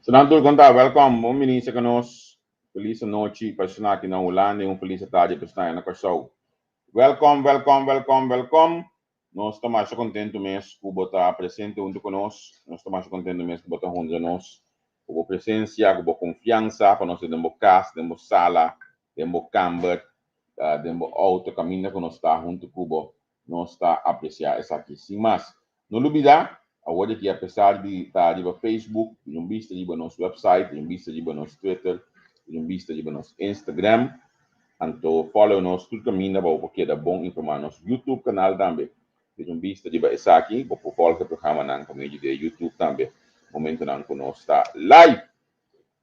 Senator Conta, welcome. Bom ministro conosco. Feliz noite para estar aqui na Holanda e feliz tarde para estar na Corsou. Welcome, welcome, welcome, welcome. Nós estamos mais contentes mesmo por estar presente junto conosco. Nós estamos mais contentes mesmo por estar junto conosco. Com a presença, com a confiança, para nós termos casa, termos sala, termos camber, termos auto, caminho que nós está junto com nós está apreciar essa aqui. Sem mais, não olvidar, agora que apesar de estar no Facebook, não vista de nosso website, não vista de nosso Twitter, não vista de nosso Instagram, então follow nos tudo caminho para porque dá bom informar nosso YouTube canal também. Não vista de essa aqui, para follow o programa na comunidade de YouTube também. Momento não conosco está live.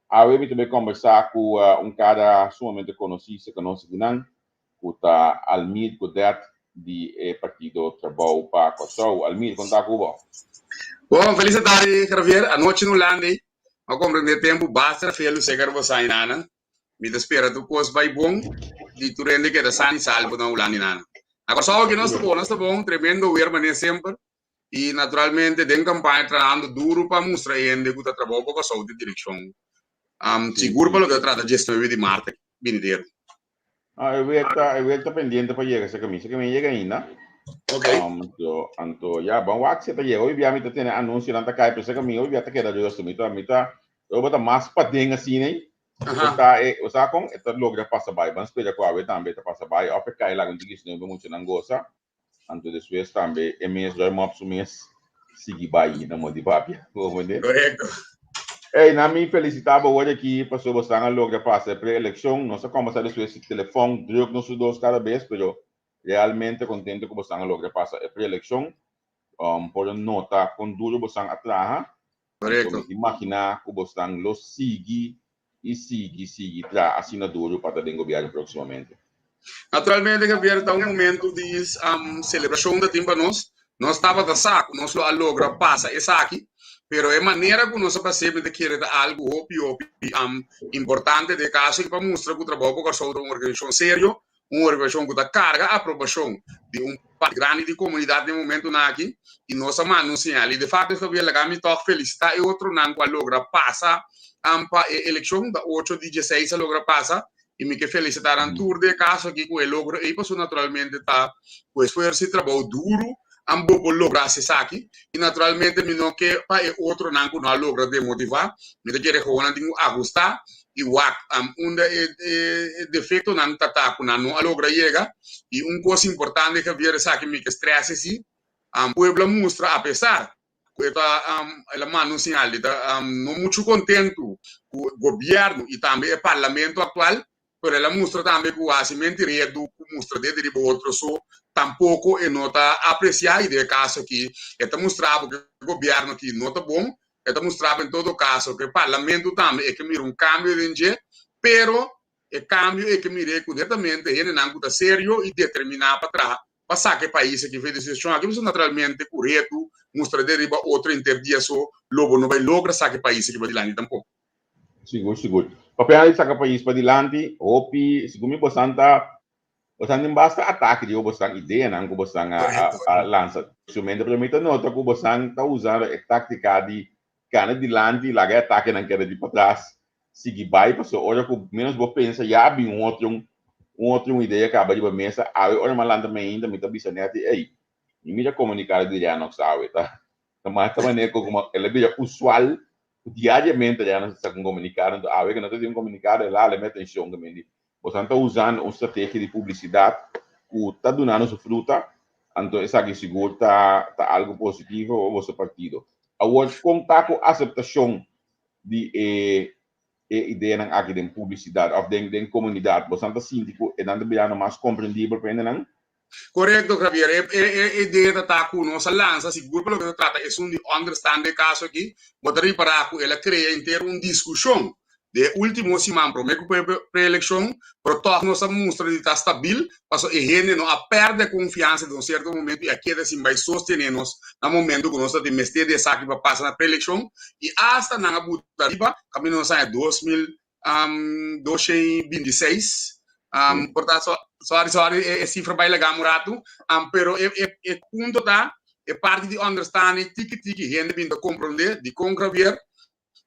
A eu também conversar com cara sumamente conhecido que nós não, que está Almir Godet de Partido Trabalho para Kosovo. Almir, conta com você. Bom, feliz tarde, Javier. A noite no Lande, a compreender tempo, basta felo secar você aí, Nana. Me espera do cos vai bom, de tu rende que da sani salvo na Ulani, Nana. Agora só que nós está bom, tremendo, o irmão sempre. E naturalmente, tem campanha trabalhando duro para mostrar ainda que está trabalhando com a saúde de direção. Seguro para o que trata de gestão de Marte, vindeiro. Eu vou estar pendente para chegar essa camisa que me chega ainda. Ok. Então, já, bom, o que você está chegando, eu vi a mim ter anúncio na tua caixa, essa camisa, eu vi até que era de hoje, eu vou estar mais para dentro assim, né? O sa com esta logra passa by, mas espera com a vez também passa by, a pecar lá com digis não muito não gosta. Então depois também é mesmo já uma pessoa mesmo seguir by na mão de papia, correto. Na minha felicitava hoje aqui passou bastante a logra passa pré-eleição, não sei como está depois esse telefone, druk nos dois cada vez, pero realmente contente com bastante a logra passa pré-eleição, por nota com duro bastante atrás, correto. Imaginar que bastante lo sigue e sigue para assinadura para o governo proximamente. Naturalmente, Javier, está um momento de celebração da tempo nós. Nós estava da saco, nós lo logra passa essa aqui, pero é maneira que nós percebe de que é algo importante de caso que para mostrar que o trabalho porque sou uma organização sério, uma organização que dá carga a aprovação de parte grande de comunidade no momento aqui e nós anunciar ali de fato Javier legal me toca felicitar e outro não que logra passa para eleição da 8 de 16 logra passa e me que felicitar a tour de caso aqui com o logro e passou naturalmente tá o esforço e trabalho duro um pouco lograr se aqui e naturalmente me não que para outro não que não logra de motivar me quer rejogar de ajustar e o defeito não tá com não logra chegar e coisa importante que vier aqui me que estresse se pueblo mostra apesar que ela manda um sinal de não muito contento com o governo e também o parlamento atual pero ela mostra também que o assimento redo mostra de outro so tampouco e nota apreciar e de caso que esta mostrava que o governo que não está bom esta mostrava em todo caso que o parlamento também é que mira cambio de gente pero o cambio é que mira corretamente ele não está sério e determinar para trás passar que país que fez decisão aqui isso naturalmente correto mostra de outro interdiação logo não vai lograr saber país que vai de lá nem tampouco Seguro. Papel sa país para dilante, opi, siguro bastante basta ataque de bastante ideia, não que bastante a lança. Somente para mim nota que bastante está usando a tática de cana dilante, lá que ataque não quer de para trás. Seguir vai, porque olha que menos vou pensar já vi outro ideia que acaba de mesa, olha mas lá também ainda me tá bisando aí. E me já comunicar de já não sabe, tá? Mas também como ela é usual diariamente já não está comunicando, a ver que não tem um comunicado lá, ele mete atenção também. Você está usando uma estratégia de publicidade que está dando sua fruta, então essa aqui seguro está algo positivo ao vosso partido. Agora, contar com a aceitação de ideia aqui de publicidade, ou de comunidade, você está sentindo que é mais compreendível para ele, não? Correto, Javier. A ideia está com nossa lança, seguro pelo que se trata, é um understand de caso aqui, botar para que ela cria inteiro uma discussão de último semana, prometo pré-eleição, para todos nós mostrar que está estável, para que a gente não perde confiança em um certo momento e aqui assim vai sostener-nos no momento que nós temos de saque para passar na pré-eleição e hasta na buta riba, caminho nós é 2026, portanto, sorry, é cifra vai legal murato, pero é ponto tá, é parte de understanding, tiki, gente vindo compreender, de concrever,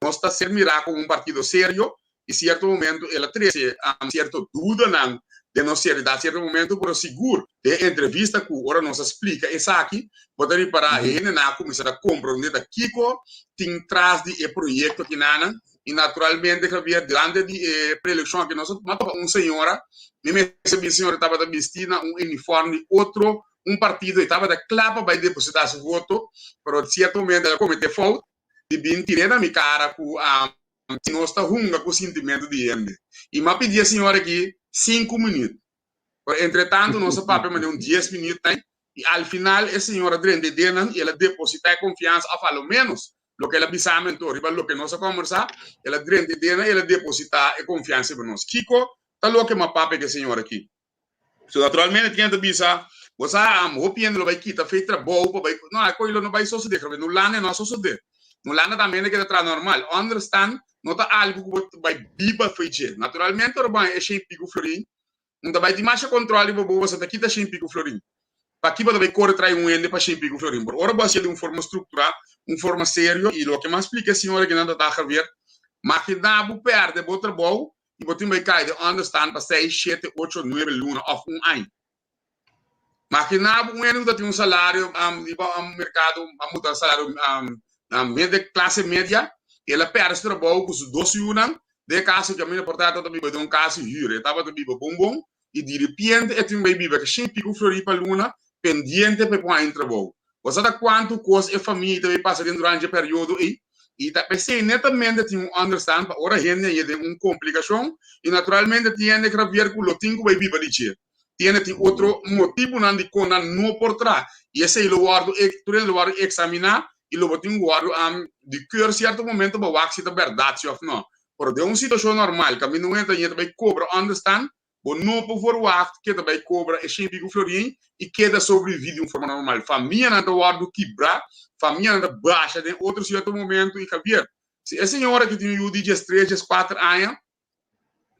nós está ser mirar como partido sério, e certo momento ela trouxe certo dúvida não de não seriedade, certo momento por seguro de entrevista que agora nos explica isso aqui, poderia para ele na começar a compreender da Kiko tem traz de projeto que nana e naturalmente que havia durante de pré-eleição que nós matamos senhora, essa senhora estava da vestina uniforme outro partido estava da clapa para depositar seu voto, mas certo momento ela cometeu falta de bem tirar na minha cara com nós está runga com o sentimento de ele. E me pedi a senhora aqui 5 minutos. Entretanto, nosso papel me deu 10 minutos, né? E ao final, a senhora drende dena e ela deposita a confiança a pelo menos lo que ela bisamento, riba lo que nós conversar, ela drende dena e ela deposita a confiança para nós. Kiko, tá louco que me papel que a senhora aqui. So, naturalmente, tinha de bisa, você hoping lo vai quitar feito trabalho, não, a coisa não vai suceder, não lana não suceder. Não lana também é que está normal. Understand? Não está algo que vai biba feito. Naturalmente, o banho é cheio de pico florim. Não vai de marcha controle, você está aqui, está cheio de pico florim. Para aqui, você vai correr atrás ende para cheio de pico florim. Ora, você de uma forma estruturada, uma forma séria, e o que mais explica a senhora que não está a ver, mas que dá a perde o trabalho, e você vai cair de understand para 6, 7, 8, 9 lunas, ou ano. Mas que não tem salário, mercado, a mudar salário, classe média, ela perde trabalho com os 12 anos, de caso que a minha portada também vai ter um caso jure, estava também bom, e de repente, é um baby que sempre pico flori para luna, pendente para pôr em trabalho. Você sabe quanto custa a família também passa durante o período aí? E tá pensei netamente tem um understand para ora gente e tem uma complicação e naturalmente tem que ver com o tingo baby para dizer. Tem outro motivo não de quando não por trás. E esse é o guardo examinar e lo botin guardo de cur certo momento para wax da verdade ou não. Por de uma situação normal, que não entra e também cobra understand, ou não por wax que também cobra e sempre com florim e queda sobrevive de uma forma normal. Família não guardo quebra, família não baixa de outro certo momento e cabia. Se a senhora que tem o de 3, 4 anos,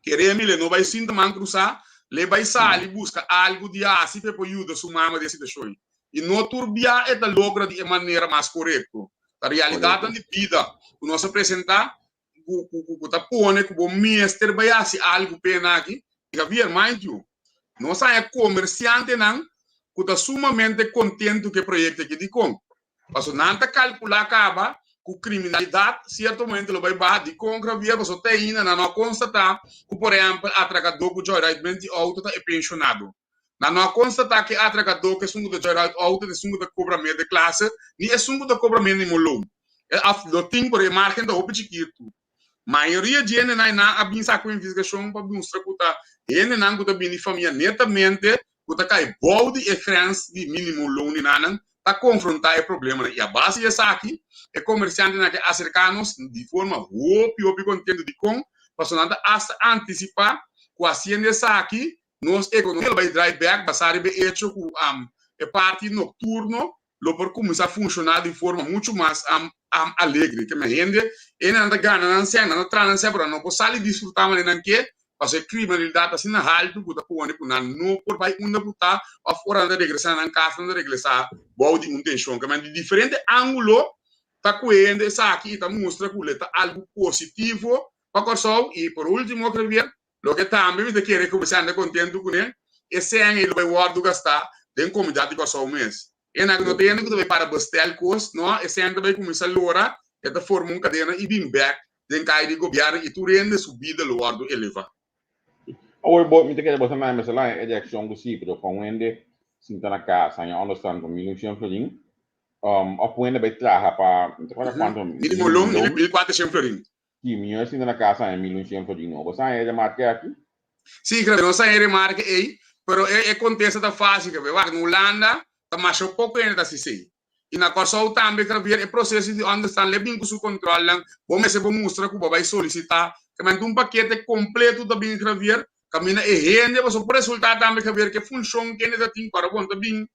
queremos não vai sinta man cruzar, le vai sair busca algo de assim para ajudar sua mama dessa situação. E não turbiar é da logra de maneira mais correta. A realidade de vida, o nosso apresentar, o tapone, o mestre vai assim algo pena aqui, e havia mais de nós é comerciante não, que está sumamente contente com o projeto aqui de com. Mas não está calcular acaba com criminalidade, certo momento ele vai bater de com gravia, você tem ainda não constatar que por exemplo atragador com joyridement de auto está pensionado. Não constatar que atragador que é sungo de joyride auto, é sungo de cobramento de classe, nem é sungo de cobramento de molum. É tem por marca da roupa chiquito. Maioria de gente não a pensar com investigação para mostrar que tá gente não está bem de família netamente, que tá cai balde e crans de mínimo loan não tá confrontar o problema. E a base dessa aqui é comerciante que acercar-nos de forma roupa contendo de com, para nada antecipar com a ciência dessa aqui nós economia vai drive back passar bem hecho com a parte noturno lo por começar a funcionar de forma muito mais alegre que me rende e não anda ganhando não transa para não poder desfrutar mas não que porque criminalidade assim na alto que tá pondo não por vai uma puta a fora da regressar na casa não regressar bom de intenção que de diferente ângulo tá coendo essa aqui tá mostra que tá algo positivo para corso e por último que ver lo que também me quer começar a contento com ele esse ano ele vai guardar gastar tem comunidade com só um mês e não tem que para bastar cos não esse ano vai começar a lora e da forma uma cadeia e bem back tem que ir governo e tu rende subida lo guardo eleva o me quer botar mais mas lá é de ação do sim pero com ende sinta na casa e understand com milhão florim a puende vai trabalhar para quanto mínimo long 1.400 florim Sim, minha assim na casa é 1.100 florim não você é de marca aqui sim claro não sai de marca aí pero é contexto da fácil que vai na Holanda tá mais um pouco ainda assim sim e na Kosovo também que ver o processo de understand le bem com seu controle vamos se vamos mostrar que vai solicitar que manda um paquete completo da bem que ver camina e rende mas o resultado também que ver que funciona que ainda tem para bom também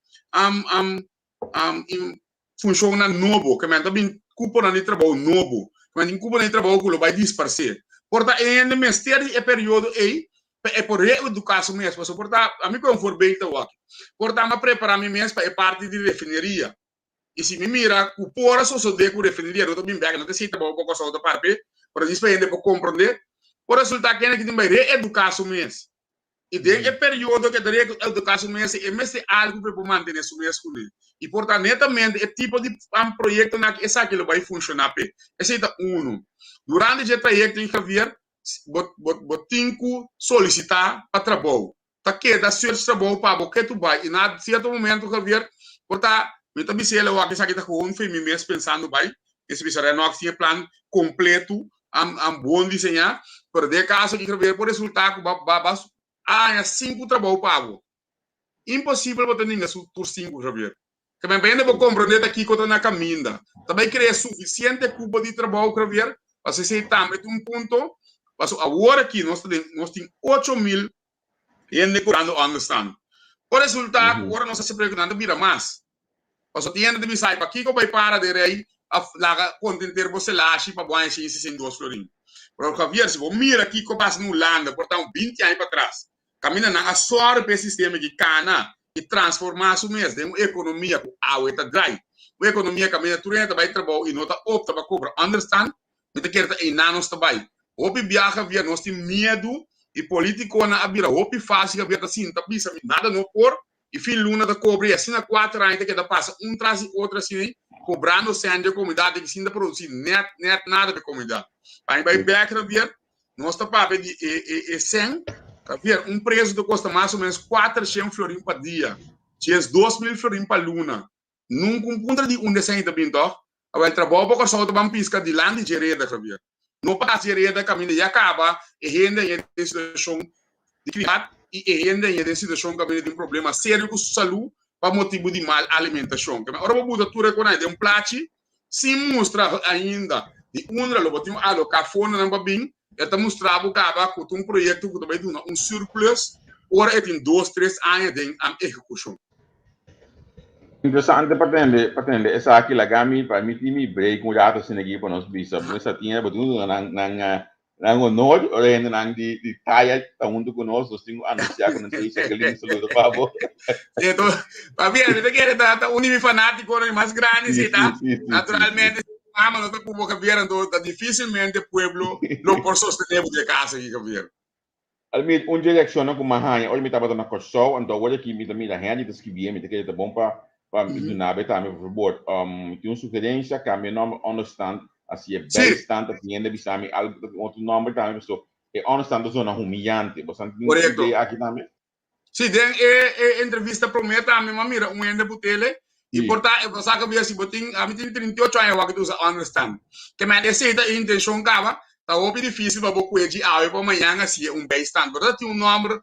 funciona novo que manda bem cupom de trabalho novo mas em cupom de trabalho que vai dispersar portanto ainda mestre é período aí é por reeducação mesmo, portanto, a mim conforme bem está aqui. Portanto, preparar-me mesmo para a parte de refineria. E se me mira, o pora só de que defender o também bem, não te cita bom pouco só do parpe, para isso para compreender. Por resultado que tem que reeducar o mês. E tem o período que tem que educar o mês, é mês algo para manter o mês com ele. E portanto, netamente, é tipo de projeto que essa aquilo vai funcionar. Esse é um. Durante esse projeto, tem que haver botinho solicitar para trabalho. Tá que dá certo trabalho para que tu vai. E na certo momento, que haver, portanto, eu também sei lá que está com um filme mês pensando vai. Esse bicho não tinha plano completo, bom desenhar. Por de caso que haver por resultado, é 5 trabalho pago. Impossível botar ninguém por 5, Javier. Também ainda vou compreender aqui que eu estou na caminha. Também criar suficiente cubo de trabalho, Javier, para se aceitar um ponto. Agora aqui nós temos 8.000 gente curando understand. Por resultado, agora nós estamos perguntando mira mais. Mas o dinheiro de me sai para aqui que vai para de rei a contentar você lá para boa em 62 florim. Por Javier, se você mira aqui que passa no Holanda, portanto 20 anos para trás, caminha na sua para sistema de cana e transformar o mês de uma economia com água e dry. Uma economia caminha turenta vai trabalhar e não está opta para cobrar. Understand? Não quer estar em nanos também. Opi viaja via nós temos medo e político na abira. Opi fácil via assim, tá bisa nada no por e filho luna da cobre assim na 4 anos que da passa traz outro assim cobrando sem de comunidade que sim da produzir net nada de comunidade. Aí vai back via nós tá para de sem via preço que custa mais ou menos 400 florim por dia. Se é 2.000 florim por luna. Num ponto de desenho também então. Agora trabalho para só do pisca de lá de gereda via. No passa gereda caminho e acaba e renda em situação de criar e ainda em situação que tem um problema sério com saúde para motivo de mal alimentação. Ora vou botar tudo com de prato se mostra ainda de onde lo botinho alocar fone não babim eta mostrar o caba com um projeto que também tem surplus ora tem 2-3 anos de execução. Interessante patende essa aqui la gami para mim time break com já assim aqui para nós bisa mas tinha botinho nang onod o ainda nang di taya tá junto conosco assim anunciar com não sei aquele saludo pavo então Fabián você quer tá um fanático mais grande se tá naturalmente mas não tá como Javier tá dificilmente pueblo não por sostener de casa aqui Javier almit direção com mahanya olha me tava na corsol então olha aqui me também da hand das que vier me que tá bom para do nabe também por favor tem sugerência que me não understand assim é bastante ainda bisami algo outro nome também so é understand zona humilhante você correto aqui também sim tem entrevista prometa a minha mira ainda botele e portanto eu sabe que assim botin a mim tem 38 anos que tu understand que me aceita a intenção cava tá óbvio difícil para você de ao para amanhã assim bastante verdade tem número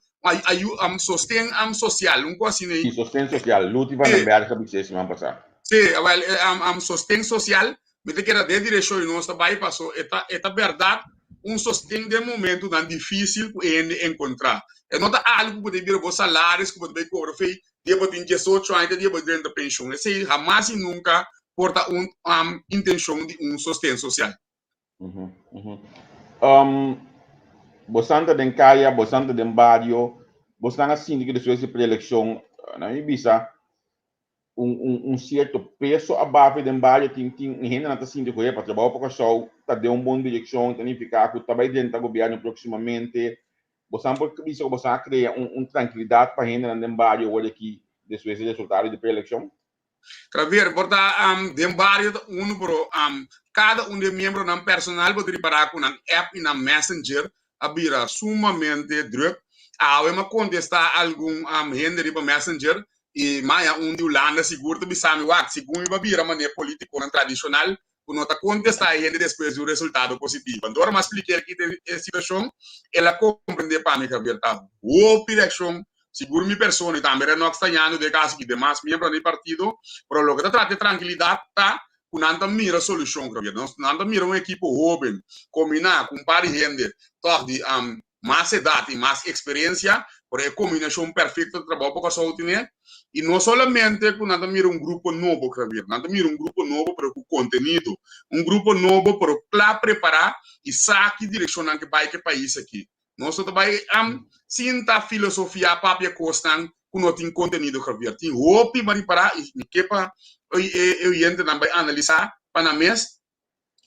sostén social coisa assim sim sostén social luta vai na beira que semana passada sim sostén social me te queda de direção e nós também passou esta verdade sostén de momento tão difícil de encontrar é não tá algo que deve vir salários que deve cobrar fei deve ter 18 anos deve ter de pensão esse jamais e nunca porta intenção de sostén social bostante den caia bostante den barrio bostante assim que depois de pré-eleição na Ibiza certo peso abaixo den barrio tem ainda não assim de coisa para trabalhar para só tá de boa direção tem ficar que também dentro do governo proximamente bostante porque isso bostante criar tranquilidade para ainda den barrio olha aqui depois de resultado de pré-eleição Javier, porta den barrio pro cada de membro nan personal poderia parar com an app e na messenger abira sumamente druk a ma contestar algum gente para messenger e maia de Holanda seguro também sabe o segundo babira maneira político tradicional quando tá contestar a gente depois do resultado positivo então mas explicar aqui a situação ela compreender para mim Javier tá o direção seguro mi persona também não está ganhando de caso que demais membros do partido pero lo que trata de tranquilidade tá não mira solução não mira equipe jovem combinar com par de gente toda de mais idade e mais experiência por a combinação perfeita de trabalho para a saúde e não somente quando mira grupo novo não mira grupo novo para o conteúdo grupo novo para claro preparar e saque direcionar que vai que país aqui nós também sinta filosofia papia constant com tem conteúdo Javier tem roupa para e que para eu entro também analisar para mês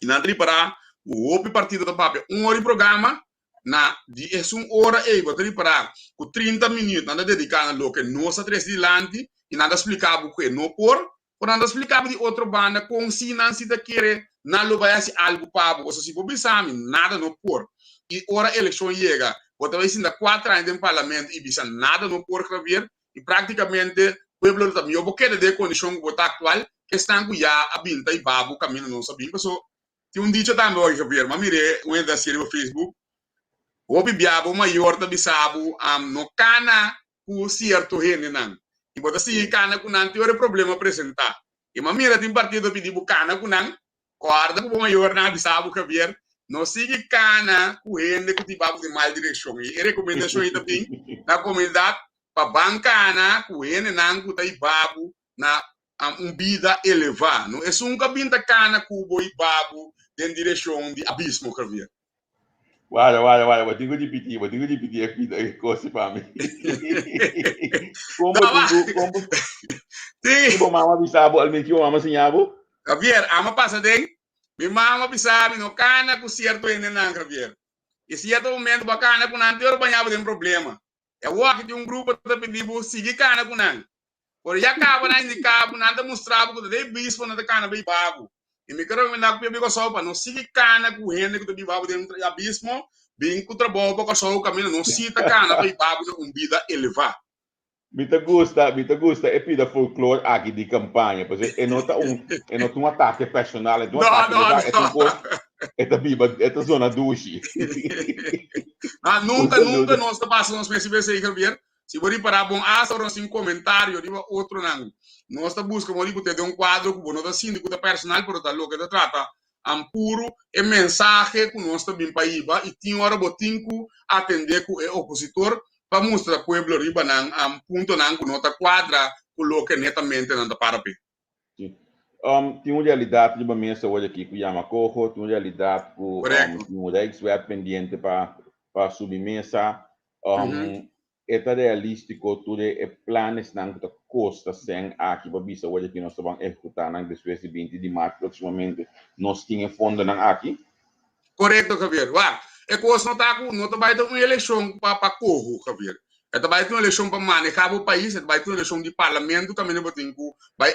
e na para o outro partido do papel hora de programa na de é hora e vou para com 30 minutos nada dedicado no que nossa três de lante e nada explicava o que não por nada explicava de outra banda com se não se querer na lo vai ser algo para você se for sabe nada não por e hora eleição chega outra vez ainda 4 anos em parlamento e bisa nada não por Javier e praticamente pueblo também eu vou querer de condição que atual que estão já a binta e babu caminho não sabia so tem dicho também hoje Javier mas mire o da série no Facebook o bibiabo maior da bisabu no cana com certo rende não e bota se cana com não tem problema apresentar e mas mira tem partido pediu cana com não guarda com maior na bisabu Javier não siga cana com rende com tipo de mal direção e recomendação aí também na comunidade para bancana com rende não com tai babu na vida elevada não é um cabinda cana com boi babu em direção de abismo Javier. Vou ter que repetir aqui coisa para mim. Como mama bisabo, almenti mama sinhabo? Javier, ama passa den. Mi mama bisabi no cana com certo enenan Javier. E certo momento bacana com não ter banhado tem problema. É o que de grupo da pedido seguir cana com não. Por já acaba na indicar, não te mostrava que de bispo na cana bem bago. E me quero mandar para o pessoal para não seguir cana com rende que tu bago dentro do abismo. Bem que o trabalho para o caminho não cita cana bem bago com vida elevada. Me gusta, é pida folclore aqui de campanha, porque é não um ataque personal, é um ataque é zona duche. Nunca nós passamos por esse aí, Javier. Se você parar bom, só assim comentário, digo outro não. Nós buscamos ter um quadro que não assim de personal, por tal que trata puro é mensagem que nós também para iba e tinha hora botinco atender com o opositor para mostrar ao povo riba nang ponto nang que nota quadra coloca netamente na para pé. Tem uma realidade de uma mesa hoje aqui que chama Cojo, tem uma realidade que o ex-web pendiente para subir mesa. É realístico, tudo é planos não que custa sem aqui para bisa hoje aqui nós vamos executar não depois de 20 de março proximamente nós tínhamos fundo não aqui. Correto, Javier. É coisa não tá vai ter uma eleição para Cojo, Javier. É vai ter uma eleição para manejar o país, vai ter uma eleição de parlamento também vai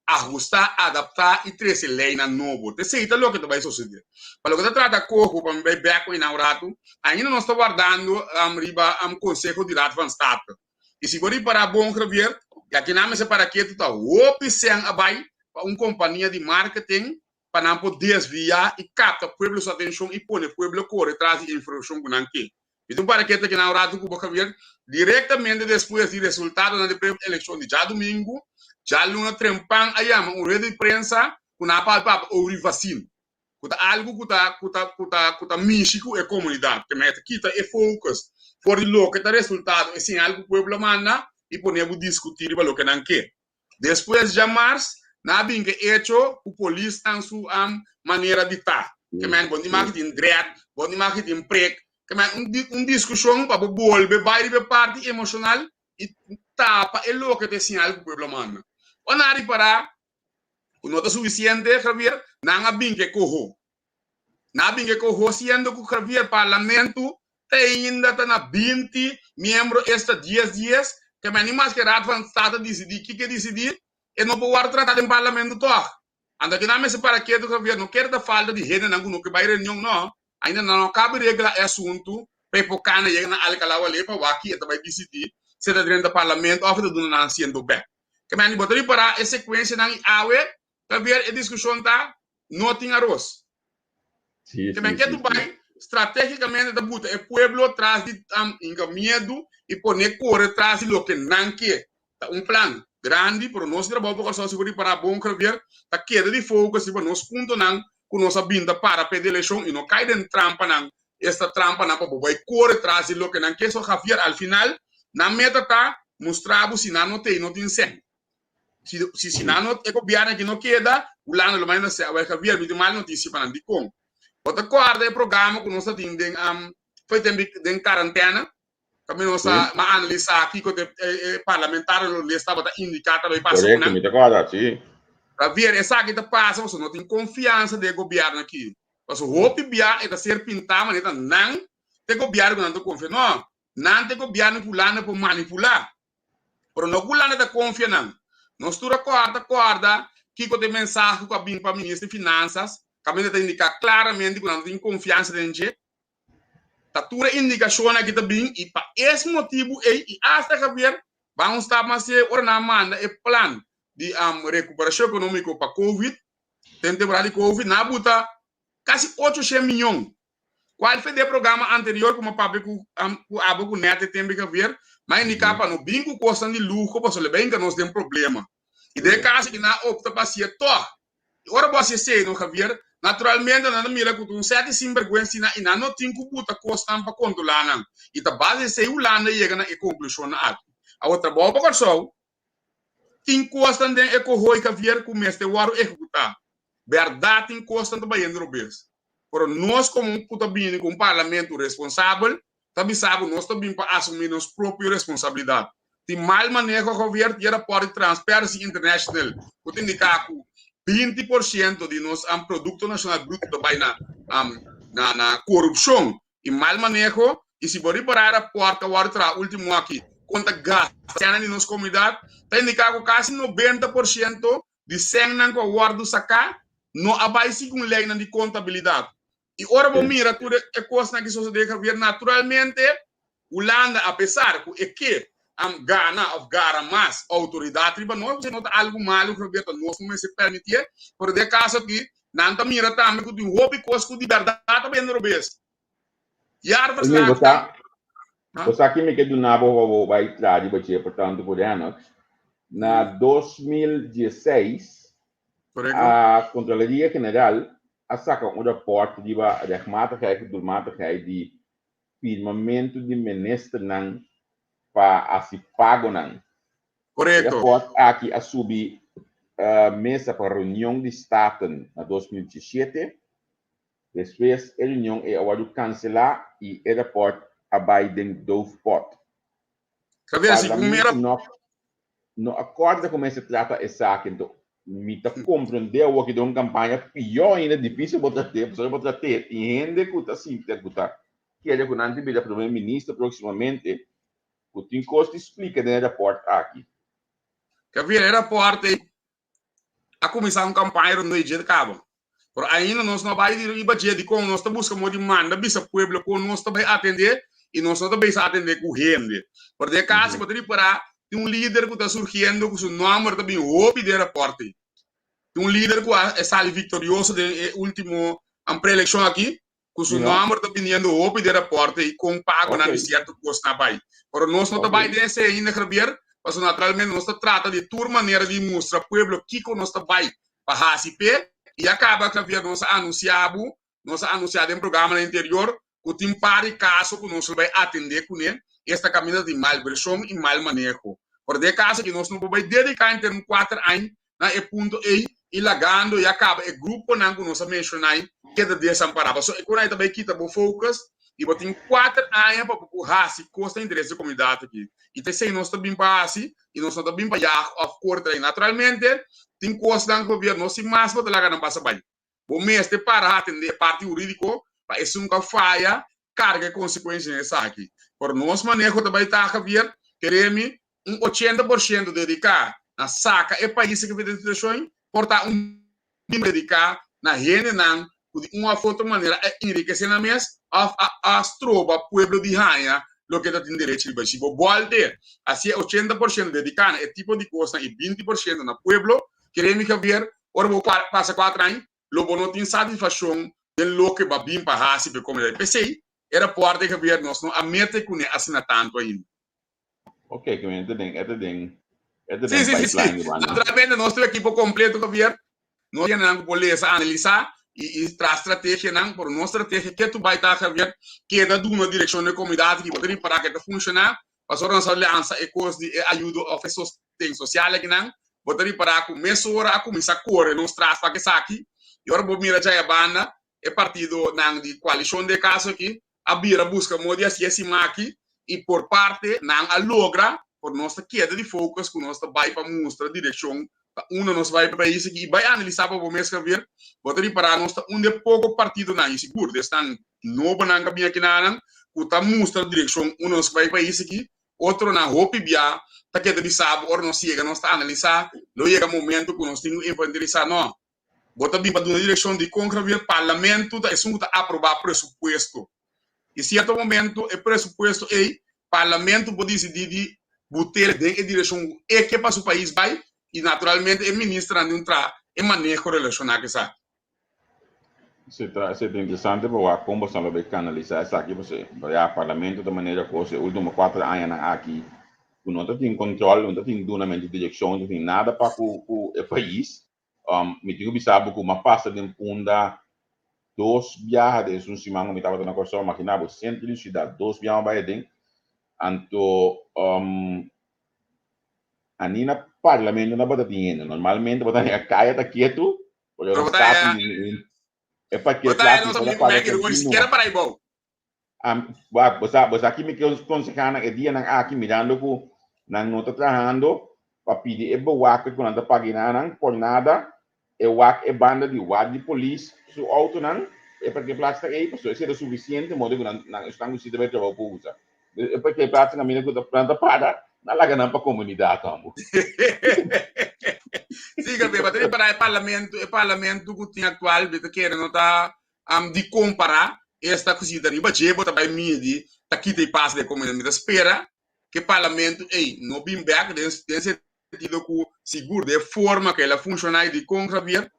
ajustar, adaptar e trazer lei na novo. Te sei lo que vai suceder. Para o que trata Cojo para me back inaugurado, ainda não está guardando riba conselho de avançado. E se for para bom Javier, já que não se para que tu tá opção abai para uma companhia de marketing para não poder desviar e captar o povo sua atenção e pôr o povo corre atrás de informação que não quer. Então, para que na hora do Cuba Javier, diretamente depois do resultado da eleição de já domingo, já luna trempan ayama rede de prensa com a palpa ou vacina. Kuta algo kuta místico é comunidade, que mete kita é focus. For lo que tá resultado, assim algo pueblo mana e podemos discutir para lo que não quer. Depois de março, na bem que hecho o polícia tem sua maneira de estar. Que man bom de marketing dread, bom de marketing prek, que man discussão para volver vai de parte emocional e tapa é lo que te sinal o pueblo mana. Onari para o nota suficiente Javier, não bem que corro. Na bem que corro sendo que Javier parlamento tem ainda na 20 membros esta 10 dias que man mais que rat van stata decidir que decidir e não pode tratar em parlamento todo. Anda que não se para que do Javier não quer da falta de gente não que vai reunião não. Ainda não cabe regra assunto para pocana chega na alcalawa ali para aqui e vai decidir se da dentro do parlamento ou do não sendo bem. Que man botar para a sequência não awe Javier a discussão tá não tem arroz. Que man que tu vai estrategicamente da buta é pueblo atrás de medo e poner correr atrás de lo que não quer. Plan grande para nós trabalhar para só segurar para bom Javier tá queda de fogo se para nós ponto não com nossa binda para pedir eleição e não cai dentro trampa não esta trampa não para vai correr atrás de lo que não quer só Javier al final na meta tá mostrar se não tem sem se não é copiar que não queda o lado lo mais se vai Javier me mal notícia para não com outra guarda o programa que nós tem foi em quarentena kami nós analisar aqui que parlamentar lo estava indicado para passar correto me acorda sim Javier, essa que tá passa, você não tem confiança do governo aqui. Você roupa biar é ser pintar, mas não tem governo que não tem confiança. Não tem governo fulano para manipular. Pero não fulano da confiança, não. Nós tu acorda, que tem mensagem com a BIM para o ministro de Finanças, que a ministra indica claramente que não tem confiança em gente. Tatura indicação aqui também, e para esse motivo, e hasta Javier, vamos estar mais ornamando o plano de recuperação econômica para Covid, tem temporada de Covid, na buta quase 800 milhões. Qual foi o programa anterior, como a com neto tem que ver, mas indicar para no bingo custa de lucro, para o bem que nós temos problema. E de caso que na opta para ser to, ora você sei, não Javier, naturalmente não mira com um certo sinvergüenza e não tem que botar custa para controlar não. E da base sei o lana chega na conclusão na aqui. A outra boa para só tem custa de ecorroi Javier com este waro executar. Verdade tem custa também no bes. Por nós como puta bem com parlamento responsável, também sabe nós também para assumir nossa própria responsabilidade. Tem mal manejo o governo e para Transparency International, que indica que 20% de nosso produto nacional bruto também na corrupção e mal manejo e se for para a porta o último aqui quanto gasta na nossa comunidade, está indicado que quase 90% de 100 que o guardo sacar não abaixo com lei de contabilidade. E ora vamos mirar tudo é coisa que se deve ver naturalmente, Holanda, apesar que Gana of Gara mais autoridade, mas não nota algo malo que o nós não se permitir, por de caso aqui, não tá mira também que o hobby coisa de verdade também no bes. E a você aqui me quer nabo vai trazer baixo portanto por ano. Na 2016, a Controladoria General a saca rapport die va rechtmatigheid doelmatigheid die firmamento de minister nan para a se pago nan. Correto. Rapport aqui a subir mesa para reunião de staten na 2017. Depois a reunião é agora cancelar e o rapport a Biden dovepot. Sabe assim, primeira no acorda como se trata essa aqui então me compreender o que de uma campanha pior ainda difícil botar tempo só botar tempo e rende que está simples botar que ele com antes vida primeiro-ministro proximamente o tem custo explica né rapport aqui que havia rapport a começar uma campanha no dia de cabo por ainda nós não vai ir bater de como nós estamos buscando de manda bisa pueblo com nós também atender e nós também atender com rende por de caso poderia parar tem líder que está surgindo com seu nome também o de reporte. Tem líder que é sali vitorioso de último pré-eleição aqui, com seu nome também vindo o de reporte e com pago na certo custo na bai. Por nós não vai desse ainda Javier, mas naturalmente nós trata de toda maneira de mostrar ao povo que nós vai para HCP e acaba Javier nós anunciado em programa no interior que tem pare caso que nós vai atender com ele esta caminhada de malversão e mal manejo. Por de caso que nós não vamos dedicar em termos 4 anos na ponto e lagando e acaba o grupo não que nós mencionamos que é desamparado. So, quando aí também quita o focus e botem 4 anos para empurrar se custa interesse da comunidade aqui. E tem sei nós também para assim e nós também para of course naturalmente tem coisa do governo se mais para lá não passa bem. O mês de para atender parte jurídico para isso nunca falha carga e consequências nessa aqui. Por nosso manejo também está Javier queremos 80% dedicar na saca e país que vem de portar dedicar na gente não de uma outra maneira enriquecer na mesa a tropa pueblo de Raia lo que tem direito de baixo volta assim 80% dedicar a tipo de coisa e 20% na pueblo queremos que ver ora vou passa 4 anos logo não tem satisfação de lo que vai vir para assim como ele pensei era parte que ver nós não a meta com assina tanto ainda. Ok, que é den sim. Naturalmente, nosso equipo completo, Javier, nós temos que analisar e traz estratégia, por nossa estratégia, que tu vai estar, Javier, que é de uma direção da comunidade, que pode para que funcionar, para a nossa aliança e coisa de ajuda a sustento social, que não, pode para começar a começar a correr, nos traz para que saque, e agora vou mirar já a banda, é partido de coalição de caso aqui, a bira busca modia se aqui, e por parte não a logra por nossa queda de focus com nossa vai para mostrar a direção uno nos vai para país aqui vai analisar para o mês que vir botar para nós onde pouco partido na isso seguro estão novo na caminho aqui na o tá mostra direção uno nos vai país aqui outro na hope bia tá que de sabe or nós chega nós tá analisar lo chega momento que nós temos infantilizar não bota bem para uma direção de concretar parlamento tá isso tá aprovar presupuesto e certo momento o presupuesto é parlamento pode decidir de botar em direção e que para o país vai e naturalmente o ministro anda entrar e manejo relacionado com isso. Isso é interessante porque a conversação vai canalizar isso aqui você vai ao parlamento da maneira que os últimos 4 anos aqui não tem controle, não tem donamento de direção, não tem nada para o país. Me digo sabe que uma pasta de punda 2 viagens um semana me estava dando coisa maquinava centro de cidade 2 viagens vai dentro anto ani na parlamento na bota dinheiro normalmente bota a caia tá quieto porque não está é para que não sabia como é que eu esquerda para aí bom você aqui me aconselhando é dia nang aqui mirando que nang não está trabalhando para pedir é boa que quando anda pagando por nada é wak é banda de polícia su auto nang é porque plata aí pessoa isso é suficiente modo que nang estão se deve trabalhar por usa é porque plata na mina que da planta para na laga na para comunidade como Siga bem, bateria para o parlamento que tem atual, de que não está de comparar esta coisa de budget, também midi, tá aqui tem passo de comunidade espera que o parlamento, não bem back, tem sentido que seguro de forma que ela funciona de concretar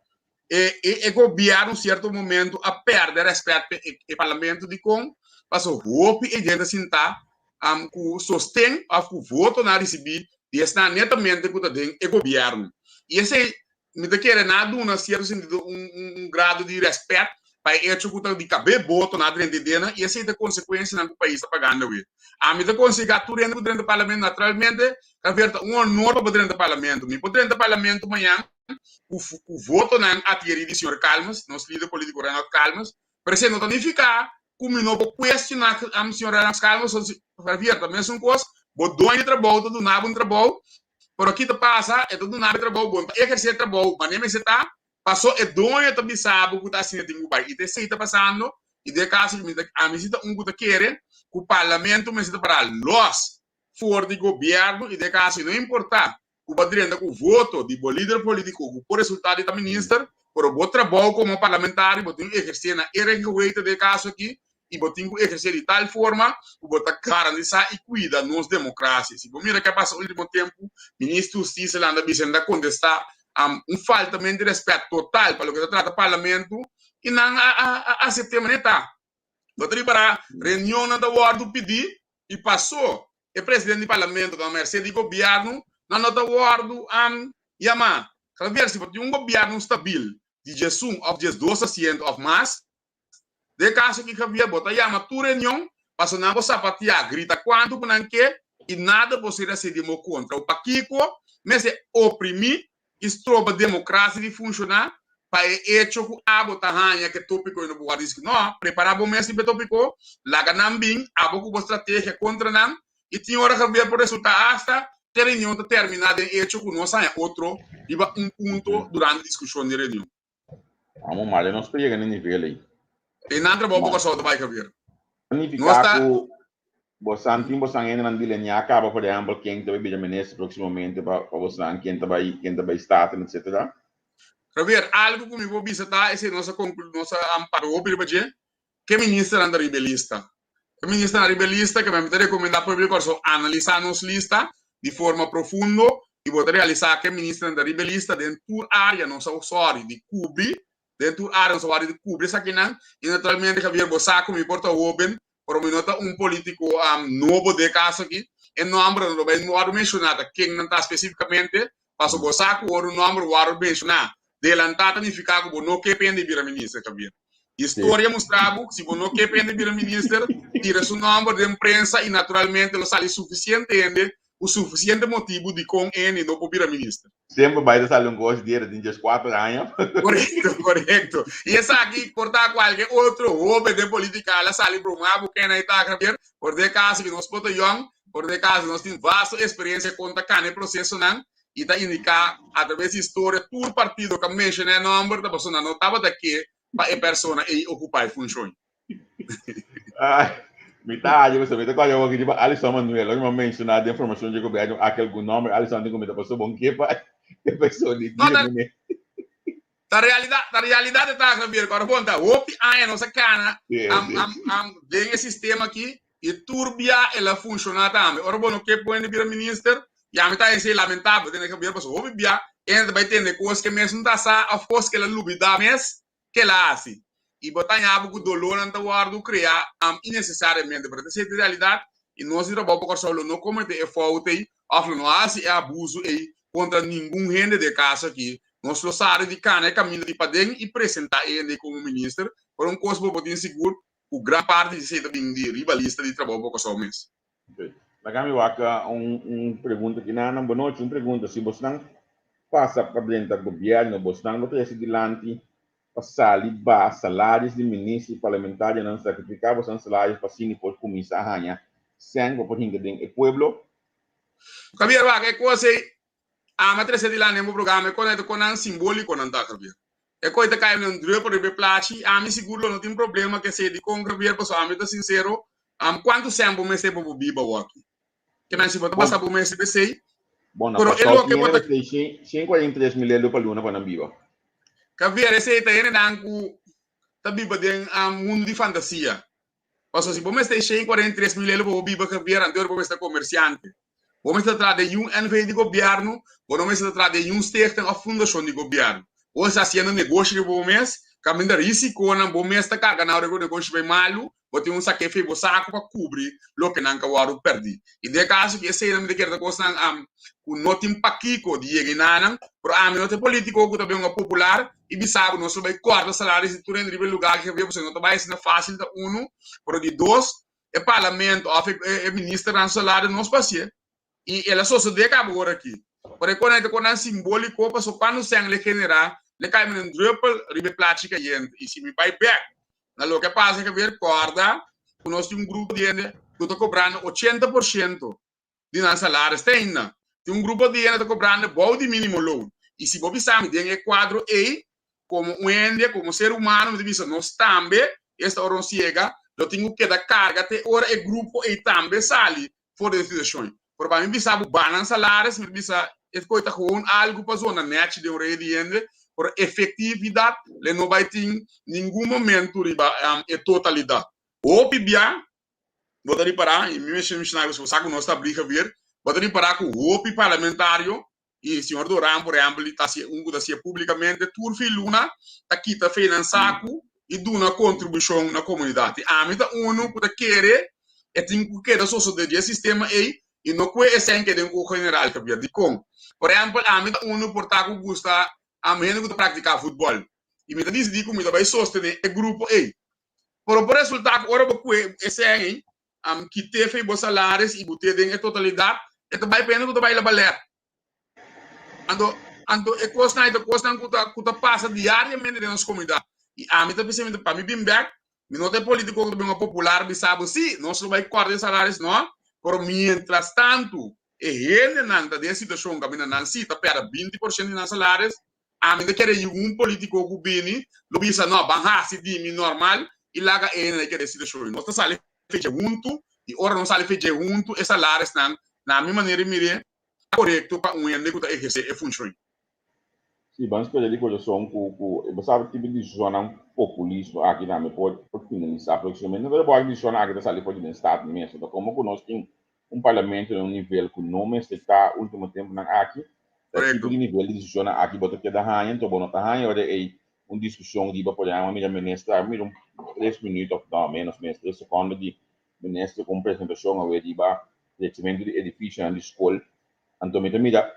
e governo um certo momento a perder respeito ao parlamento de com, passou roupa e gente sentar com sostém a voto na receber e está netamente com o governo. E esse me quer nada um certo sentido grado de respeito para hecho que de caber voto na dentro dena e essa é a consequência no país está pagando hoje. A me da conseguir tudo dentro do parlamento naturalmente haver um honor para dentro do parlamento. Me dentro do parlamento amanhã o voto na atividade de senhor Calmas, nosso líder político Renato Calmas, para não tonificar como não pode questionar a senhora Renato Calmas para ver também são coisas, o dono de trabalho do nabo um trabalho por aqui te passa, é tudo nada trabalho bom. Exercer trabalho, mas nem me está passou é dono também sabe o que está assim tem pai. E te está passando e de caso a me está que quer que o parlamento me está para los for de governo e de caso não importa o padrinho com o voto de líder político por resultado da ministra por o bom trabalho como parlamentar e botar exercer na irregularidade de caso aqui e botar exercer de tal forma que botar garantizar e cuida nos democracias. Se você mira que passa o último tempo, ministro da Justiça anda dizendo contestar falta de respeito total para o que se trata do parlamento e não aceitamos nada. Botar para reunião da ordem pedir e passou o presidente do parlamento da Mercedes do governo na nota ordem Yama. Quer se tem governo estável de Jesus of just 2% of mass de caso que havia botar Yama tu reunião passou na bolsa patia grita quanto por não que e nada você decidir contra o paquico mas é oprimir estroba a democracia de funcionar para hecho que a botarranha que tópico no lugar diz que não preparar bom mês de tópico laga não bem a boca estratégia contra não e tinha hora que havia por resultado hasta ter reunião terminada em hecho que não sai outro e vai ponto durante a discussão de reunião. Vamos mal, não se chega nem nível aí. E não trabalho com a sua vai haver. Significa que você ainda não dilenha acaba por exemplo quem vai vir ministro proximamente para você quem vai estar etc. Javier, algo que me vou visitar é nossa amparo que ministro anda rebelista. Que ministro anda rebelista que me recomendar para o público analisar nossa lista de forma profunda e vou realizar que ministro anda rebelista dentro da área nossa usuário de cobrir dentro da área usuário de cobrir isso aqui não e naturalmente Javier Bosaco me importa open por um político novo de caso aqui em nome do bem não mencionado quem não está especificamente passo Bosaco ou o nome do mencionar delantata ni ficar com não que pende vir a ministra Javier. História mostrava que se você não quer pende vir a ministra tira seu nome de imprensa e naturalmente não sai suficiente o suficiente motivo de com ele não vir a ministra. Sempre vai sair gosto dele de 4 anos. Correto. E essa aqui, cortar qualquer outro hobby de política, ela sai para um abo que não está a ver, por de caso que nós podemos por de caso nós temos vasta experiência contra cada processo não e tá indicar através da história todo partido que menciona o nome da pessoa não estava daqui para a pessoa e ocupar a função. Metade, você vê, quando eu digo, Alisson Manuel, eu não mencionar a informação de governo, aquele nome, Alisson tem como pessoa bom que para a pessoa de a realidade está a ver agora bom tá opi a nossa cana tem esse sistema aqui e turbia ela funciona também ora bom que põe vir ministro e a metade é lamentável tem que ver pessoa opi bia ainda vai ter coisas que mesmo tá sa of course que ela lubida mes que ela assim e botar em algo dolor não tá guardo criar innecessariamente para essa realidade e nós não vamos por só não cometer falta aí não há se abuso aí contra nenhum rende de casa aqui. Nós lo sabe de cana caminho de padeng e apresentar ele como ministro por coisa para seguro o grande parte de ser de rivalista de trabalho para os homens. Kami waka pergunta que na boa noite, pergunta se você não passa para dentro do governo, você não vai ter dilante passar ba salários de ministro parlamentar não sacrificar os salários para sim por comissão arranha sem por hinga den o pueblo. Kabir waka é coisa a matriz de lá no programa com um simbólico não tá Kabir. É coisa que não deu para ver plachi, a mim seguro não tem problema que se de com Kabir para só tá sincero, quanto tempo me sempre para biba aqui. Que não se pode passar por mês de sei. Bom, na passou que era 53 mil euros para luna para não biba. Kabir receita ele não com tá biba den mundo de fantasia. Passou se por mês de 53 mil euros para biba Kabir anterior por mês de comerciante. Vamos tratar de NV de governo, vamos tratar de stichting ou fundação de governo. Ou se assim negócio de bom mês, caminho de risco, não bom mês, tá caga na hora que o negócio vai malo, vou ter saque feio, saco para cobrir, lo que não cavalo perdi. E de caso que esse não me quer coisa com notim paquico de yeginanang, pro aminote político que também é popular, e bisabo não vai cortar salários e tudo em lugar que você não vai ser fácil da pro de dois, é parlamento, é ministro do salário não espacia. E ela só se dega agora aqui. Porque quando é simbólico, para só quando se lhe generar, lhe cai um druppel, ribe plática e se me vai back. Na lo que passa é que ver corda, nós temos grupo de gente que está cobrando 80% de nosso salário, tem grupo de gente que está cobrando bom de mínimo loan. E se você sabe, tem um quadro aí, como um ende, como ser humano, nós também, esta hora não chega, eu tenho que dar carga, até hora é grupo aí também sale, fora de decisões. Porque mim sabe banan salários, me bisa é coisa com algo para zona net de rede ainda por efetividade, ele não vai ter nenhum momento riba é totalidade. O pibia, vou dar para e me mencionar se você não está briga ver, vou dar para com o parlamentário e o senhor Duran, por exemplo, está se da se publicamente turfi luna, tá aqui tá finançaco e do uma contribuição na comunidade. A mim tá uno para querer é tem que da sociedade de sistema aí e não é assim que tem o general que vier de com. Por exemplo, a mim uno portar com gusta a mim que praticar futebol. E me diz de como vai sostener o grupo aí. Por resultado, ora porque esse aí que teve bons salários e bote em totalidade, é vai pena que vai levar. Ando é coisa que passa diariamente na nossa comunidade. E a mim também para mim bem back, me não tem político que bem popular, me sabe sim, não se vai cortar salários não. Pero mientras tanto, ele não da situação que a não cita para 20% de salários, a mim quer um político que vem, lo bisa não, banha se dimi normal, e lá ele quer situação. Nós está sale feche junto, e ora não sale feche junto, e salários não, na minha maneira mire, correto para um ende que exercer e funciona. Sim, vamos esperar ali coisa só você sabe tipo de zona populismo aqui na minha pode finalizar aproximadamente, não é bom de zona aqui da sala pode nem estar mesmo, então como conosco tem parlamento no nível que não está último tempo na aqui, tipo de nível de zona aqui bota que da rainha, então bom tá rainha, olha aí uma discussão de para poder uma ministra, mira 3 minutos ou menos 3 segundos de ministro com apresentação ao ediba diretivamente de edifício na escola, então mira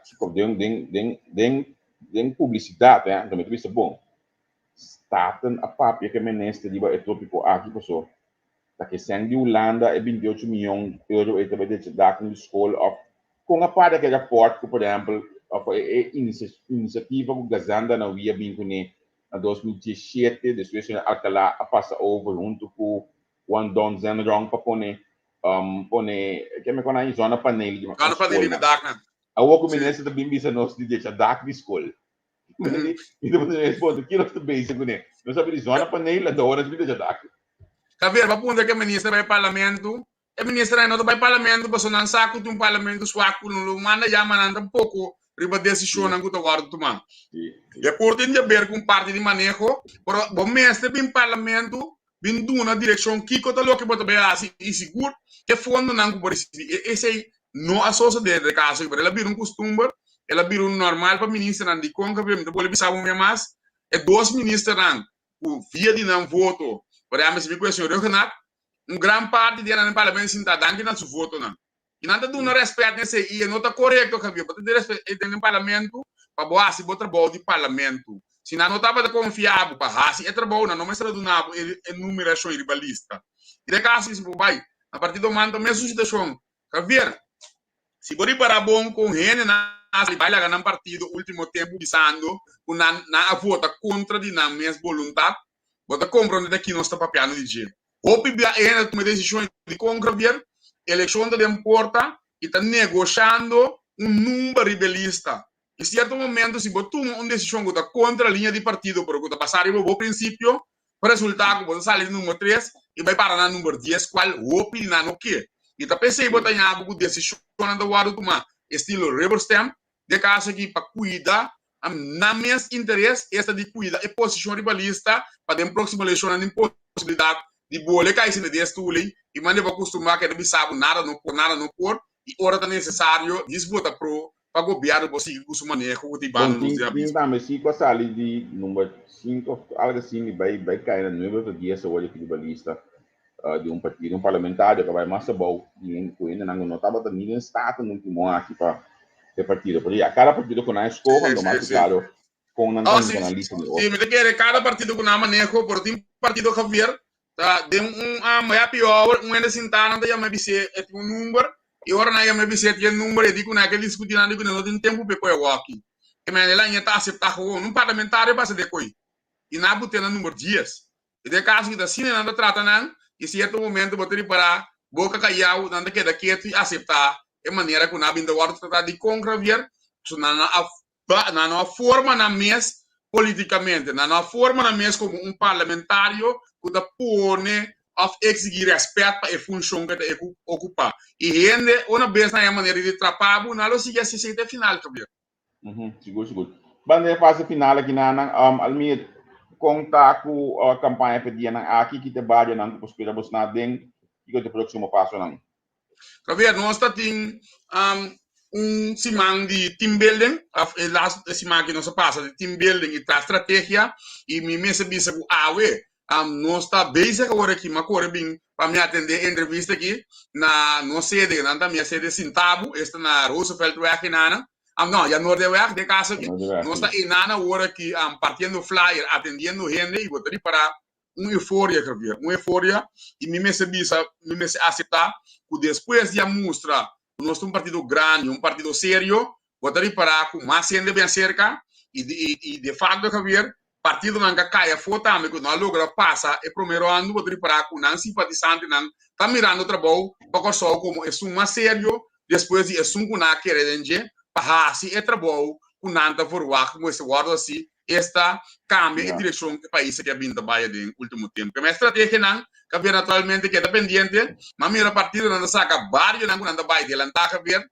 den publicidade, né? Então, isso é bom. Starten a papel que ministro de é tópico aqui, pessoal. Da que sendo de Holanda é 28 milhões de euros e também de dar com a escola com a parte que rapport, por exemplo, a iniciativa que Gazanda na via bem com em 2017, depois a Alcalá a passa over junto com o Don Zenrong para pone que me conhece zona panel de zona panel de Dakna. Ako ko minesa da bimbisa nos di sa dak di school. Ito mo na respondo, kilo sa base ko ni. No sabi di zona pa nail da oras bida sa dak. Javier, papunta que ministra vai parlamento, e ministra não vai parlamento, mas não saco de parlamento suaco, não manda já mananda pouco, riba decisão não guta guarda tomar. E por tem de ver com parte de manejo, por bom mestre bem parlamento, bem duna direção que cota lo que bota bem assim e seguro que fundo não por esse não associa de caso, ela vira costume, ela vira normal para ministra não de conca, bem depois ele sabe mais, é dois ministros não, o via de não voto. Por exemplo, se me conhece o grande parte de no parlamento se está dando na sua voto não. E não está dando respeito nesse e não está correto que havia, porque respeito no parlamento para boa se botar bom de parlamento. Se não estava confiável para assim é trabalho não mas era do nabo enumeração rivalista. E de caso se vai a partir do momento mesmo situação, Javier, se por para bom com ele na vai lá ganhar partido último tempo bisando na vota contra de na mesma vontade. Bota compreender aqui nós está papiando de dia. O PIB é uma decisão de concretar, eleição da importa e está negociando número rebelista. Em certo momento, se botar uma decisão que está contra a linha de partido, porque está passar o princípio, o resultado que sai no número 3 e vai para no número 10, qual o PIB não quer. E está pensando botar em algo de decisão da guarda tomar estilo rubber stamp, de caso aqui para cuidar na minha interesse, esta de cuidar é posição rivalista para a próxima eleição a impossibilidade de boa cair se de estule e maneira acostumar que ele sabe nada não por e hora é necessário disputa pro para governo você que o manejo de bando nos dias. Então, mas se com a ali de número 5, algo assim, vai cair no número de 10 hoje que rivalista de partido parlamentar que vai mais bom e ainda não notava que ninguém está no último aqui para de partido, porque a cada partido com a escola, no mais claro, com uma analista. Sim, me quer cada partido com uma manejo, por tem partido Javier, de meia pior, ainda sentado, ainda me disse um número, e agora na me disse que número, e digo na que discutir, não tem tempo para eu aqui. E me ela ainda está aceitar um parlamentar passa de coi. E na bote na número 10. E de caso que da cine não trata não, e certo momento botar para boca caiu, não queda quieto e aceitar. É maneira que nós ainda agora tratar de concretar, na forma na mesa politicamente, na forma na mesa como parlamentário que da pone a exigir respeito para a função que ele ocupa. E rende uma vez na maneira de trabalhar, não lo sigue assim até final também. Seguro. Banda fase final aqui na Almir conta com a campanha pedindo aqui que te bate não possível buscar dentro e que o próximo passo não. Javier, nós temos semana de team building, a semana que nós passa de team building e a estratégia, e me recebi com a AWE, nós está bem agora aqui, mas agora bem para me atender a entrevista aqui, na nossa sede, na minha sede Sintabo, esta na Roosevelt Weg, não, já não deu de casa aqui, nós está em Nana, agora aqui, partindo flyer, atendendo gente, e vou ter para euforia, Javier, euforia, e me recebi aceitar, que depois de mostrar nós temos partido grande, partido sério, votarei para com mais gente bem cerca, e de fato, Javier, partido não cai a foto, mas que não logra passar, e primeiro ano, votarei para com não simpatizante, não está mirando o trabalho, para só como é mais sério, depois de é com não querer dizer, para assim é trabalho, com não está forward, como esse guarda assim, esta cambia de direção que o país que vindo trabalha no último tempo. Que a estratégia não, que havia naturalmente que é dependente, mas mira partido não saca vários não quando vai adelantar que havia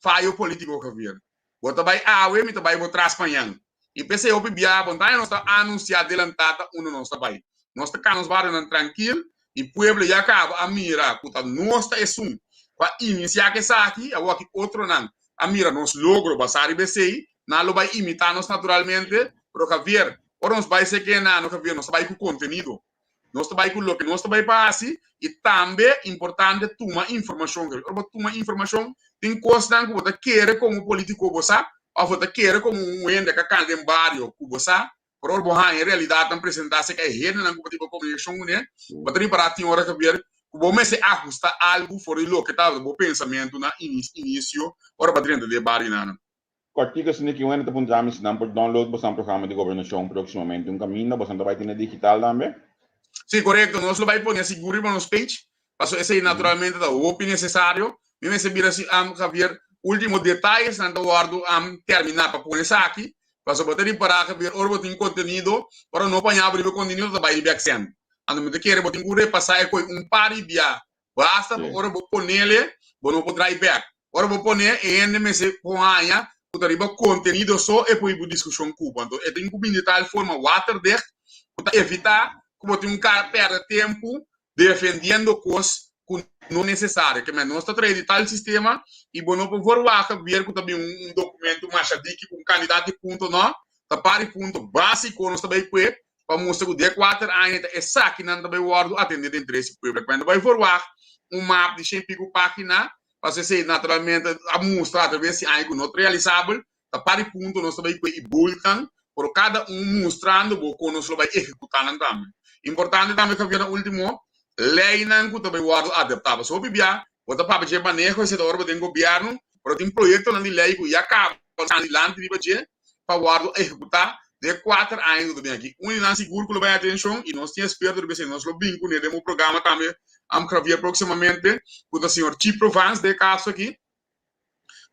falho político que havia. Bota vai awe, me vai botar Espanha. E pensei eu bibia, vontade nós está anunciar adelantada nós está vai. Nós está canos vários tranquilo e pueblo já acaba a mira, puta nós está é para iniciar que sa aqui, agora que outro não. A mira nós logro passar e BCI, não vai imitar nós naturalmente. Pero Javier, ahora nos vai ser que não, Javier, nós vai com conteúdo. Nós vai com o que nós vai passar e também importante tomar informação. Ora, tomar informação tem coisa que você quer como político você, ou você quer como ende que canta em barrio que você, por ora, em realidade, não apresentar-se que é rede na comunicação, né? Mas tem para ti, ora, Javier, que você ajusta algo fora do que estava o pensamento na início, ora, para dentro de barrio, não. Artigos que eu ainda apontamos não por download bastante programa de governação proximamente um caminho bastante vai ter digital também. Sim, correto. Nós vai pôr seguro nos page. Passo esse naturalmente da o necessário. Me receber assim Javier últimos detalhes, então guardo terminar para pôr isso aqui, para só botar para que ver o tem conteúdo, para não apanhar o conteúdo da baile backsend. Ando me querer botar repassar com par de via, basta ora vou pôr nele, vou não drive back. Ora vou pôr nele, me se ponha, o riba conteúdo só e poi discussão cuba. Então, é tem que de tal forma water deck, para evitar que você um cara perda tempo defendendo coisas que não necessárias. Que nós está trazendo tal sistema e bom não por ver que também documento mais adique com candidato de ponto não, tá para ponto básico nós também para mostrar que de 4 anos é saque não também guardo atender interesse público. Quando vai forward mapa de 100 pico página para ser naturalmente a mostrar através de algo não realizável, tá para ponto nós também e bulkan por cada mostrando o nós vai executar também. Importante também que vier último lei não que também guardo adaptável. Só bibia, bota para de manejo esse da hora tem governo, pero tem projeto na lei que já acaba lá para guardo executar de 4 anos também aqui. Não seguro que vai atenção e nós temos perto de nós lo vinco né demo programa também am cravia proximamente com o senhor Chief Provence de caso aqui.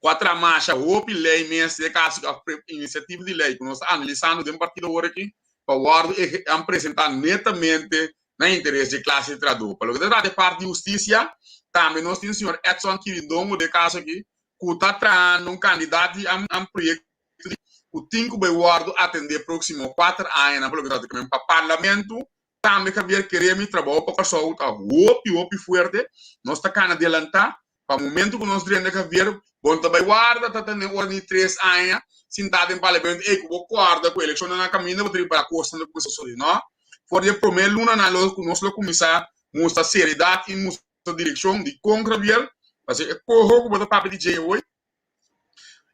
4 marcha hope lei mesmo de caso a iniciativa de lei que nós analisando de partido agora aqui para guardo apresentar netamente na interesse de classe de tradutor. Pelo que trata de parte de justiça, também nós temos o senhor Edson Quirindongo de caso aqui, que está trazendo candidato a um projeto que tem que guardo atender próximo 4 anos, pelo que trata de para o parlamento, também que haver querer trabalhar para a pessoa está hope forte, nós está cana adelantar, para o momento que nós temos que haver, bom também guarda, está tendo ordem de 3 anos, sentado em parlamento, e que vou guarda com a eleição na caminho, vou ter para a costa da coisa não? For de primeira luna na nós lo começar mostra seriedade e mostra direção de concretar, mas é corro com o papel de hoje.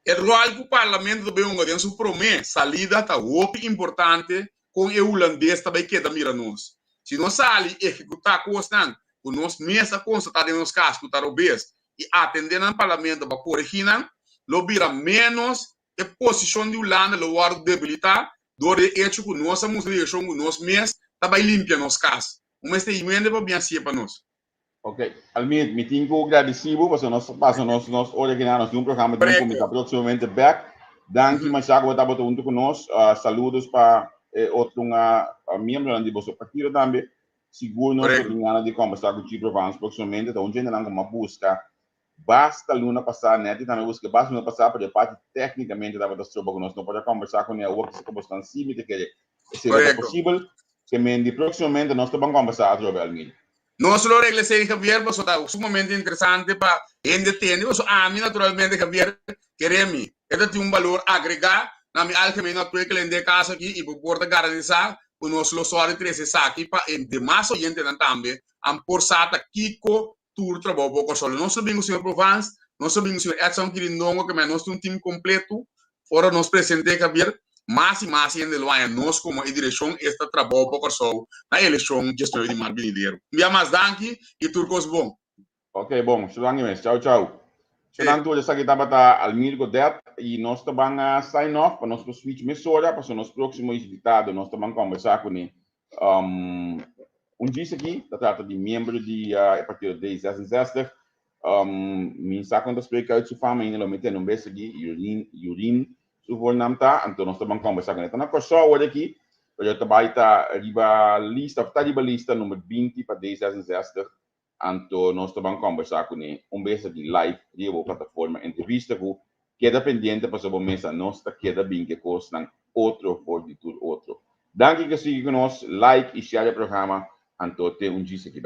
O rol do parlamento do Beunga tem sua promessa, salida tá muito importante com o holandês também que da mira nós. Se nós sali executar coisas, o nós mesa constatar nos casos que tá obes e atender no parlamento para corrigir, lo vira menos a posição de Holanda lo guarda debilitar, do hecho que nós somos direção que nós mesmos também limpia nos casos. Mas tem emenda para bem assim para nós. Ok. Almir, me tenho agradecido, porque nós passamos nós originamos um programa de comunicação proximamente back. Danke, mas já agora estava junto conosco. Saludos para outro membro do vosso partido também. Seguro nós podemos de conversar com o Chief Provence proximamente. Então, onde nós vamos buscar basta luna passar, né? E também busca basta luna passar para a parte tecnicamente da trabalhar conosco. Não pode conversar com ele, o que se conversar cima de que seja possível. Que de proximamente nós vamos conversar através do Almir. Nós lo regle sei Javier, mas está sumamente interessante para entender. Mas a mim naturalmente Javier queremos, ele tem valor agregado na minha algemena que ele de casa aqui e por garantizar o nosso usuário 13 aqui para demais gente também am por sata Kiko tour trabalho pouco só. Nós sabemos o senhor Provence, nós sabemos o senhor Edson Quirindongo que nós temos um time completo. Ora nos presente Javier. Mais e mais ainda lo há nós como a direção está trabalhando pouco só na eleição de gestão de Marbilideiro. Via mais danke e turcos bom. Ok, bom, tchau, tchau. Senang tu já estava a Almir Godet e nós estamos sign off para nosso switch emissora para o nosso próximo invitado. Nós estamos conversar com ele. Dia aqui, trata de membro de partido de 66. Minha quando explica isso fama ainda lo metendo vez aqui, Yurin. Suvor namta, então nós estamos conversando com ele. Então, na pessoa hoje aqui, eu trabalho a lista número 20 para 1060. Então, nós estamos conversando com ele. Vez aqui live, de uma plataforma, entrevista com queda pendiente para sua mesa, nós queda bem que costa outro for de tudo outro. Danke que siga conosco, like e share o programa. Então, tem dia aqui.